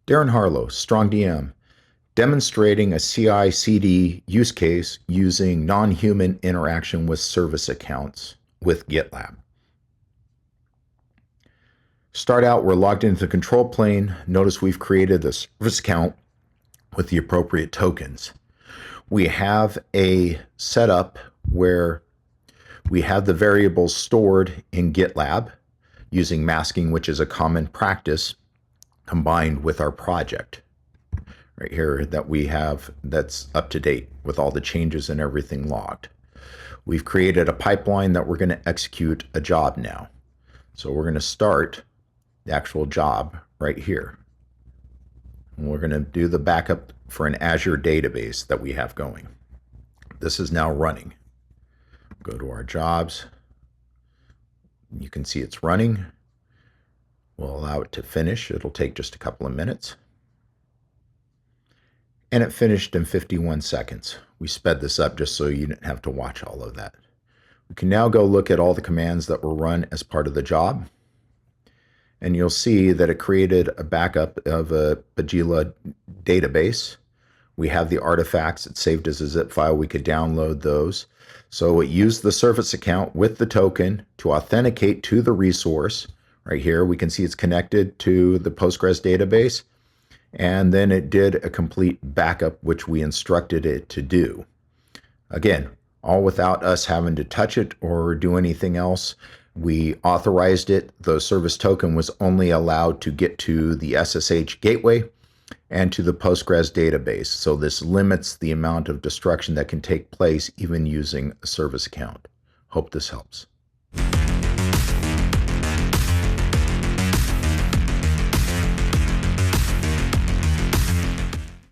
Darren Harlow, StrongDM, demonstrating a CI/CD use case using non-human interaction with service accounts with GitLab. Start out, we're logged into the control plane. Notice we've created a service account with the appropriate tokens. We have a setup where we have the variables stored in GitLab using masking, which is a common practice, combined with our project right here that we have that's up to date with all the changes and everything logged. We've created a pipeline that we're going to execute a job now. So we're going to start the actual job right here. And we're going to do the backup for an Azure database that we have going. This is now running. Go to our jobs. You can see it's running. We'll allow it to finish. It'll take just a couple of minutes. And it finished in 51 seconds. We sped this up just so you didn't have to watch all of that. We can now go look at all the commands that were run as part of the job. And you'll see that it created a backup of a Pagila database. We have the artifacts. It saved as a zip file. We could download those. So it used the service account with the token to authenticate to the resource. Right here, we can see it's connected to the Postgres database. And then it did a complete backup, which we instructed it to do. Again, all without us having to touch it or do anything else. We authorized it. The service token was only allowed to get to the SSH gateway and to the Postgres database. So this limits the amount of destruction that can take place even using a service account. Hope this helps.